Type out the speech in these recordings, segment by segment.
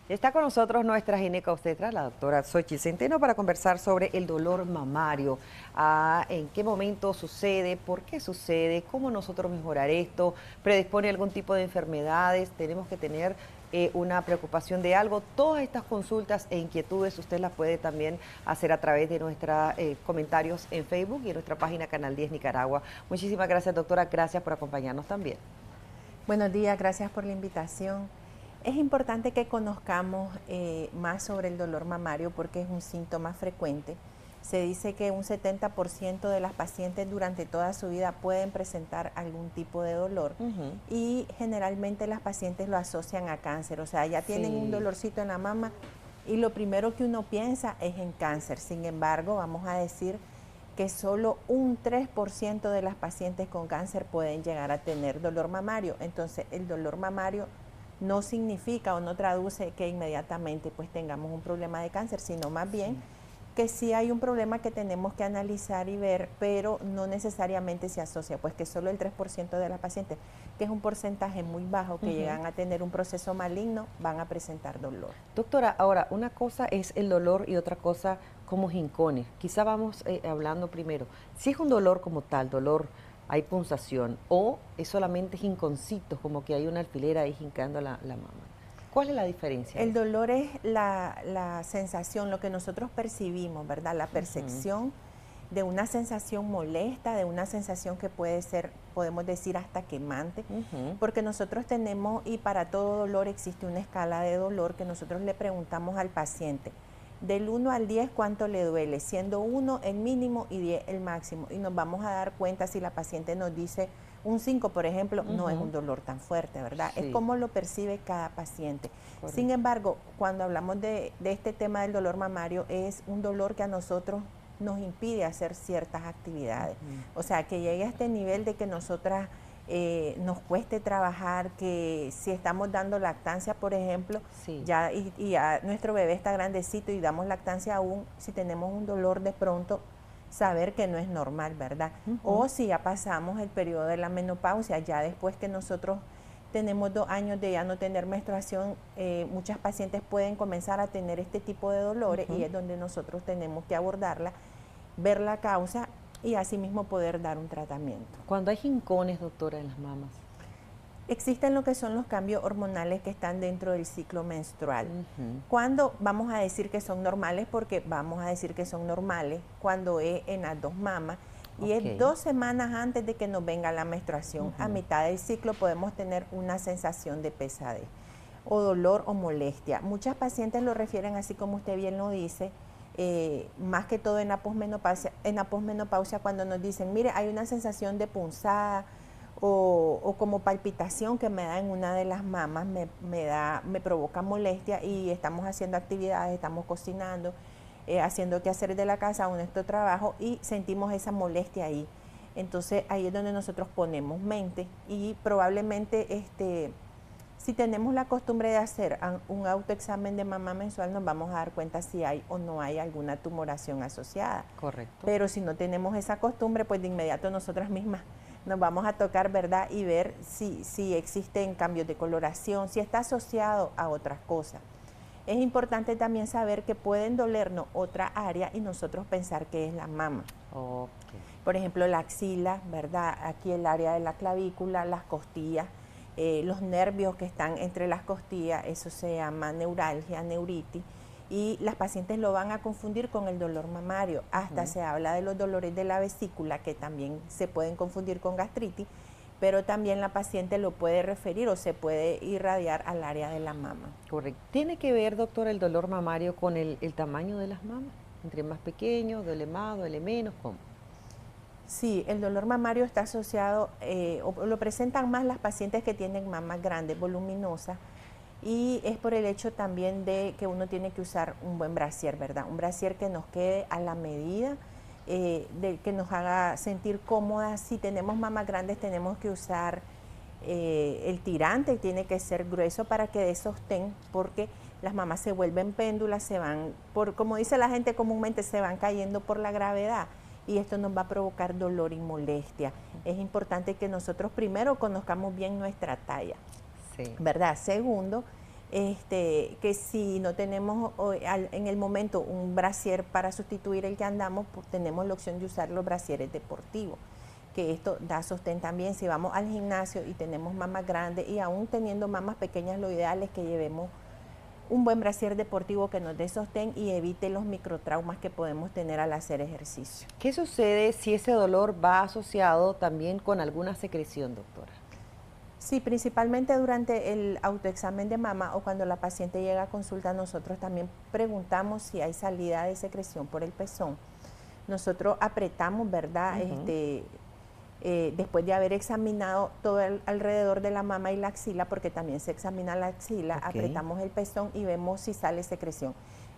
Está con nosotros nuestra ginecobstetra, la doctora Xochitl Centeno, para conversar sobre el dolor mamario. En qué momento sucede, por qué sucede, cómo nosotros mejorar esto, predispone a algún tipo de enfermedades, tenemos que tener una preocupación de algo. Todas estas consultas e inquietudes usted las puede también hacer a través de nuestros comentarios en Facebook y en nuestra página Canal 10 Nicaragua. Muchísimas gracias, doctora. Gracias por acompañarnos también. Buenos días, gracias por la invitación. Es importante que conozcamos más sobre el dolor mamario porque es un síntoma frecuente. Se dice que un 70% de las pacientes durante toda su vida pueden presentar algún tipo de dolor y generalmente las pacientes lo asocian a cáncer, o sea, ya tienen un dolorcito en la mama y lo primero que uno piensa es en cáncer. Sin embargo, vamos a decir que solo un 3% de las pacientes con cáncer pueden llegar a tener dolor mamario. Entonces, el dolor mamario no significa o no traduce que inmediatamente pues tengamos un problema de cáncer, sino más bien que sí hay un problema que tenemos que analizar y ver, pero no necesariamente se asocia, pues que solo el 3% de las pacientes, que es un porcentaje muy bajo, que llegan a tener un proceso maligno, van a presentar dolor. Doctora, ahora, una cosa es el dolor y otra cosa como jincones. Quizá vamos hablando primero. Si es un dolor como tal, dolor, hay punzación, o es solamente jinconcitos, como que hay una alfilera ahí jincando la mama. ¿Cuál es la diferencia El ahí? dolor es la sensación, lo que nosotros percibimos, ¿verdad? La percepción de una sensación molesta, de una sensación que puede ser, podemos decir, hasta quemante, porque nosotros tenemos, y para todo dolor existe una escala de dolor que nosotros le preguntamos al paciente, del 1 al 10 cuánto le duele, siendo 1 el mínimo y 10 el máximo, y nos vamos a dar cuenta si la paciente nos dice un 5, por ejemplo, no es un dolor tan fuerte, ¿verdad? Sí. Es como lo percibe cada paciente. Correcto. Sin embargo, cuando hablamos de este tema del dolor mamario, es un dolor que a nosotros nos impide hacer ciertas actividades. O sea, que llegue a este nivel de que nosotras nos cueste trabajar, que si estamos dando lactancia, por ejemplo, ya nuestro bebé está grandecito y damos lactancia aún, si tenemos un dolor de pronto, saber que no es normal, ¿verdad? O si ya pasamos el periodo de la menopausia, ya después que nosotros tenemos 2 años de ya no tener menstruación, muchas pacientes pueden comenzar a tener este tipo de dolores y es donde nosotros tenemos que abordarla, ver la causa y asimismo poder dar un tratamiento. Cuando hay jincones, doctora, en las mamas. Existen lo que son los cambios hormonales que están dentro del ciclo menstrual. ¿Cuándo vamos a decir que son normales? Porque vamos a decir que son normales cuando es en las 2 mamas y es 2 semanas antes de que nos venga la menstruación. A mitad del ciclo podemos tener una sensación de pesadez o dolor o molestia. Muchas pacientes lo refieren así como usted bien lo dice, más que todo en la posmenopausia cuando nos dicen, mire, hay una sensación de punzada, o como palpitación que me da en una de las mamas, me provoca molestia y estamos haciendo actividades, estamos cocinando, haciendo quehaceres de la casa o nuestro trabajo y sentimos esa molestia ahí. Entonces ahí es donde nosotros ponemos mente y probablemente si tenemos la costumbre de hacer un autoexamen de mama mensual nos vamos a dar cuenta si hay o no hay alguna tumoración asociada. Correcto. Pero si no tenemos esa costumbre, pues de inmediato nosotras mismas nos vamos a tocar, ¿verdad? Y ver si existen cambios de coloración, si está asociado a otras cosas. Es importante también saber que pueden dolernos otra área y nosotros pensar que es la mama. Por ejemplo, la axila, ¿verdad? Aquí el área de la clavícula, las costillas, los nervios que están entre las costillas, eso se llama neuralgia, neuritis. Y las pacientes lo van a confundir con el dolor mamario. Hasta se habla de los dolores de la vesícula, que también se pueden confundir con gastritis, pero también la paciente lo puede referir o se puede irradiar al área de la mama. Correcto. ¿Tiene que ver, doctor, el dolor mamario con el tamaño de las mamas? Entre más pequeño, duele más, duele menos, ¿cómo? Sí, el dolor mamario está asociado, o lo presentan más las pacientes que tienen mamas grandes, voluminosas, y es por el hecho también de que uno tiene que usar un buen brasier, ¿verdad? Un brasier que nos quede a la medida, que nos haga sentir cómodas. Si tenemos mamas grandes tenemos que usar el tirante, tiene que ser grueso para que dé sostén, porque las mamas se vuelven péndulas, se van, como dice la gente comúnmente, se van cayendo por la gravedad y esto nos va a provocar dolor y molestia. Es importante que nosotros primero conozcamos bien nuestra talla. ¿Verdad? Segundo, que si no tenemos en el momento un brasier para sustituir el que andamos, pues tenemos la opción de usar los brasieres deportivos, que esto da sostén también. Si vamos al gimnasio y tenemos mamas grandes y aún teniendo mamas pequeñas, lo ideal es que llevemos un buen brasier deportivo que nos dé sostén y evite los microtraumas que podemos tener al hacer ejercicio. ¿Qué sucede si ese dolor va asociado también con alguna secreción, doctora? Sí, principalmente durante el autoexamen de mama o cuando la paciente llega a consulta, nosotros también preguntamos si hay salida de secreción por el pezón. Nosotros apretamos, ¿verdad? Después de haber examinado todo alrededor de la mama y la axila, porque también se examina la axila, apretamos el pezón y vemos si sale secreción.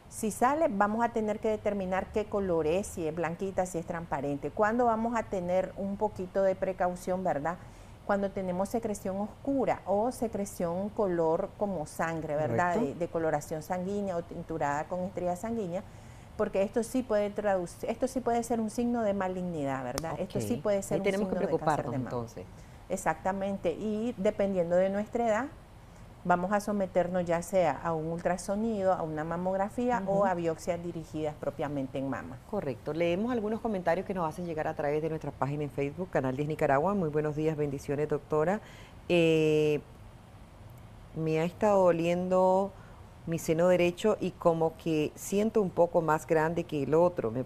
Si sale, vamos a tener que determinar qué color es, si es blanquita, si es transparente. ¿Cuándo vamos a tener un poquito de precaución, verdad? Cuando tenemos secreción oscura o secreción color como sangre, ¿verdad? De coloración sanguínea o tinturada con estrías sanguíneas, porque esto sí puede esto sí puede ser un signo de malignidad, ¿verdad? Esto sí puede ser un signo de cáncer de mama. Tenemos que preocuparnos entonces. Exactamente, y dependiendo de nuestra edad, vamos a someternos ya sea a un ultrasonido, a una mamografía o a biopsias dirigidas propiamente en mama. Correcto. Leemos algunos comentarios que nos hacen llegar a través de nuestra página en Facebook, Canal 10 Nicaragua. Muy buenos días, bendiciones, doctora. Me ha estado doliendo mi seno derecho y como que siento un poco más grande que el otro. ¿Qué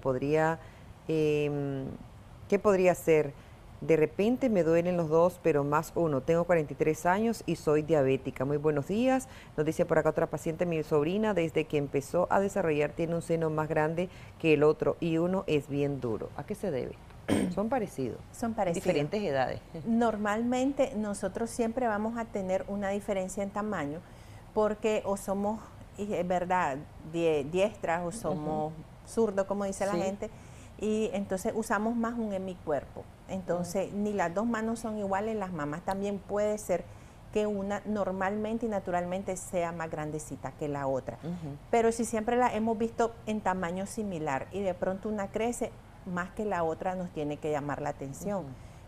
podría ser? De repente me duelen los dos, pero más uno. Tengo 43 años y soy diabética. Muy buenos días. Nos dice por acá otra paciente, mi sobrina, desde que empezó a desarrollar tiene un seno más grande que el otro y uno es bien duro. ¿A qué se debe? Son parecidos. Son parecidos. Diferentes edades. Normalmente nosotros siempre vamos a tener una diferencia en tamaño porque o somos, verdad, diestras o somos zurdos, como dice la gente, y entonces usamos más un hemicuerpo. Entonces, ni las dos manos son iguales, las mamás también puede ser que una normalmente y naturalmente sea más grandecita que la otra. Pero si siempre la hemos visto en tamaño similar y de pronto una crece más que la otra, nos tiene que llamar la atención.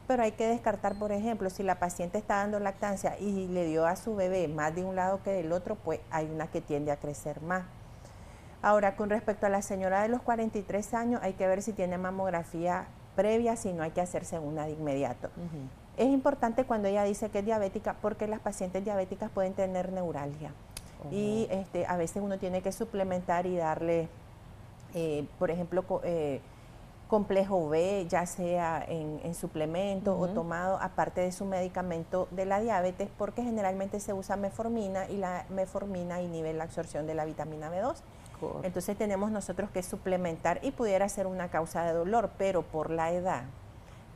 Pero hay que descartar, por ejemplo, si la paciente está dando lactancia y le dio a su bebé más de un lado que del otro, pues hay una que tiende a crecer más. Ahora, con respecto a la señora de los 43 años, hay que ver si tiene mamografía previa, si no hay que hacerse una de inmediato. Es importante cuando ella dice que es diabética porque las pacientes diabéticas pueden tener neuralgia y a veces uno tiene que suplementar y darle, por ejemplo, complejo B, ya sea en suplemento o tomado aparte de su medicamento de la diabetes, porque generalmente se usa metformina y la metformina inhibe la absorción de la vitamina B2. Entonces tenemos nosotros que suplementar y pudiera ser una causa de dolor, pero por la edad,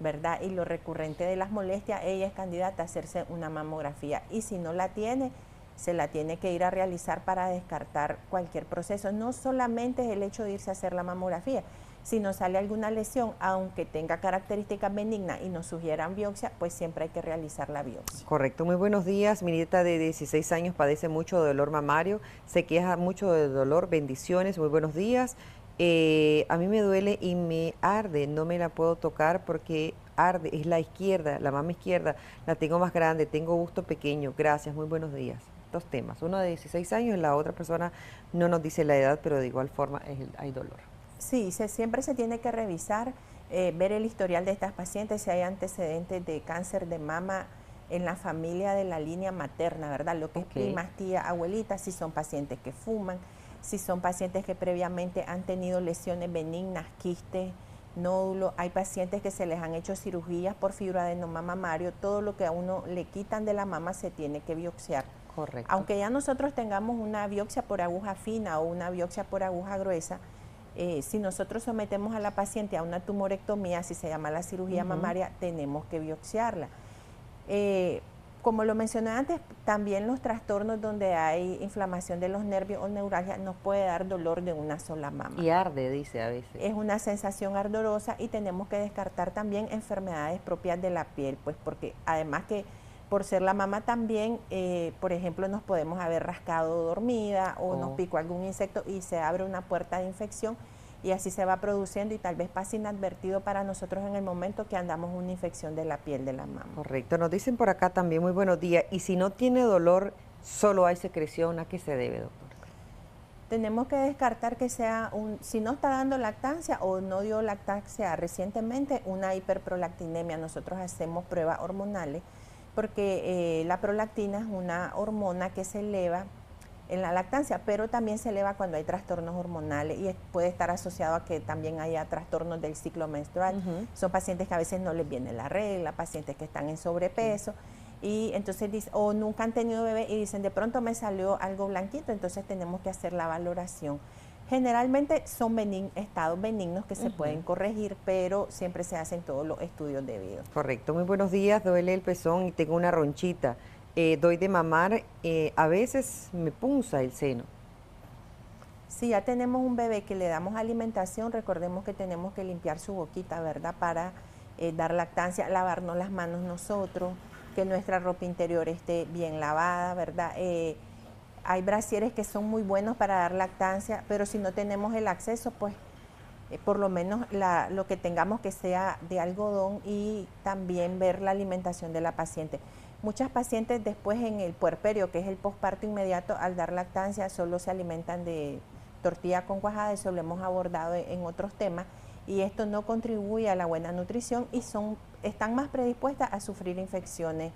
¿verdad? Y lo recurrente de las molestias, ella es candidata a hacerse una mamografía y si no la tiene, se la tiene que ir a realizar para descartar cualquier proceso. No solamente es el hecho de irse a hacer la mamografía, si nos sale alguna lesión, aunque tenga características benignas y nos sugieran biopsia, pues siempre hay que realizar la biopsia. Correcto. Muy buenos días. Mi nieta de 16 años padece mucho de dolor mamario, se queja mucho de dolor. Bendiciones. Muy buenos días. A mí me duele y me arde, no me la puedo tocar porque arde, es la izquierda, la mama izquierda, la tengo más grande, tengo busto pequeño. Gracias, muy buenos días. Dos temas, uno de 16 años y la otra persona no nos dice la edad, pero de igual forma hay dolor. Sí, siempre se tiene que revisar, ver el historial de estas pacientes, si hay antecedentes de cáncer de mama en la familia de la línea materna, ¿verdad? Lo que es primas, tía, abuelita, si son pacientes que fuman, si son pacientes que previamente han tenido lesiones benignas, quistes, nódulos. Hay pacientes que se les han hecho cirugías por fibroadenoma mamario. Todo lo que a uno le quitan de la mama se tiene que biopsiar. Correcto. Aunque ya nosotros tengamos una biopsia por aguja fina o una biopsia por aguja gruesa, si nosotros sometemos a la paciente a una tumorectomía, si se llama la cirugía mamaria, tenemos que biopsiarla. Como lo mencioné antes, también los trastornos donde hay inflamación de los nervios o neuralgia nos puede dar dolor de una sola mama. Y arde, dice a veces. Es una sensación ardorosa y tenemos que descartar también enfermedades propias de la piel, pues porque además que por ser la mama también, por ejemplo, nos podemos haber rascado dormida o nos picó algún insecto y se abre una puerta de infección y así se va produciendo y tal vez pase inadvertido para nosotros en el momento que andamos una infección de la piel de la mama. Correcto, nos dicen por acá también, muy buenos días, y si no tiene dolor solo hay secreción, ¿a qué se debe, doctora? Tenemos que descartar que sea si no está dando lactancia o no dio lactancia recientemente, una hiperprolactinemia. Nosotros hacemos pruebas hormonales porque la prolactina es una hormona que se eleva en la lactancia, pero también se eleva cuando hay trastornos hormonales y puede estar asociado a que también haya trastornos del ciclo menstrual. Son pacientes que a veces no les viene la regla, pacientes que están en sobrepeso. Y entonces dicen, o nunca han tenido bebé y dicen, de pronto me salió algo blanquito, entonces tenemos que hacer la valoración. Generalmente son estados benignos que se pueden corregir, pero siempre se hacen todos los estudios debidos. Correcto. Muy buenos días, duele el pezón y tengo una ronchita. Doy de mamar, a veces me punza el seno. Si ya tenemos un bebé que le damos alimentación, recordemos que tenemos que limpiar su boquita, ¿verdad? Para dar lactancia, lavarnos las manos nosotros, que nuestra ropa interior esté bien lavada, ¿verdad? Hay brasieres que son muy buenos para dar lactancia, pero si no tenemos el acceso, pues por lo menos lo que tengamos que sea de algodón y también ver la alimentación de la paciente. Muchas pacientes después en el puerperio, que es el posparto inmediato, al dar lactancia solo se alimentan de tortilla con cuajada, eso lo hemos abordado en otros temas, y esto no contribuye a la buena nutrición y están más predispuestas a sufrir infecciones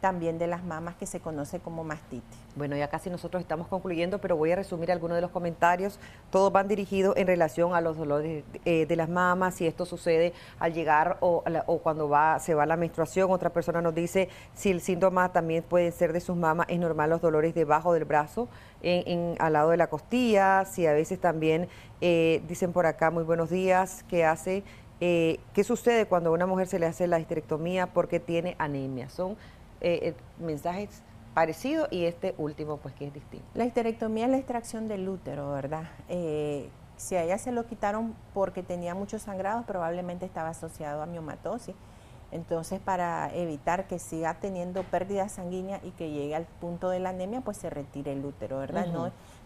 también de las mamas, que se conoce como mastitis. Bueno, ya casi nosotros estamos concluyendo, pero voy a resumir algunos de los comentarios. Todos van dirigidos en relación a los dolores de las mamas, si esto sucede al llegar o cuando se va la menstruación. Otra persona nos dice si el síntoma también puede ser de sus mamas, es normal los dolores debajo del brazo, al lado de la costilla, si a veces también, dicen por acá, muy buenos días, ¿qué sucede cuando a una mujer se le hace la histerectomía porque tiene anemia? Son mensajes parecidos y este último pues que es distinto. La histerectomía es la extracción del útero, ¿verdad? Si a ella se lo quitaron porque tenía muchos sangrados, probablemente estaba asociado a miomatosis. Entonces, para evitar que siga teniendo pérdida sanguínea y que llegue al punto de la anemia, pues se retire el útero, ¿verdad?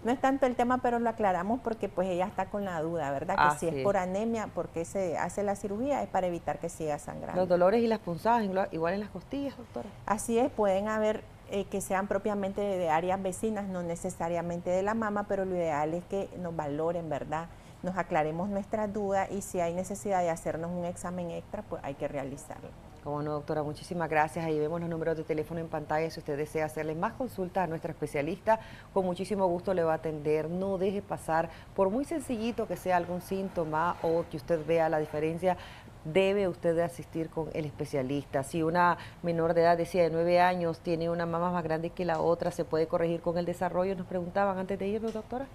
No es tanto el tema, pero lo aclaramos porque pues ella está con la duda, ¿verdad? Que si es por anemia, porque se hace la cirugía, es para evitar que siga sangrando. Los dolores y las punzadas, igual en las costillas, doctora. Así es, pueden haber que sean propiamente de áreas vecinas, no necesariamente de la mama, pero lo ideal es que nos valoren, ¿verdad? Nos aclaremos nuestras dudas y si hay necesidad de hacernos un examen extra, pues hay que realizarlo. Como no, doctora, muchísimas gracias. Ahí vemos los números de teléfono en pantalla. Si usted desea hacerle más consultas a nuestra especialista, con muchísimo gusto le va a atender. No deje pasar, por muy sencillito que sea algún síntoma o que usted vea la diferencia, debe usted de asistir con el especialista. Si una menor de edad, decía de 9 años, tiene una mama más grande que la otra, ¿se puede corregir con el desarrollo? Nos preguntaban antes de irnos, doctora.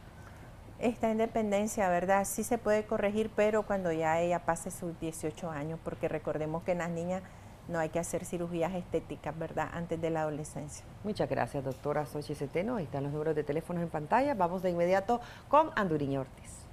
Está en dependencia, ¿verdad? Sí se puede corregir, pero cuando ya ella pase sus 18 años, porque recordemos que en las niñas no hay que hacer cirugías estéticas, ¿verdad? Antes de la adolescencia. Muchas gracias, doctora Xochitl Centeno. Ahí están los números de teléfonos en pantalla. Vamos de inmediato con Anduriña Ortiz.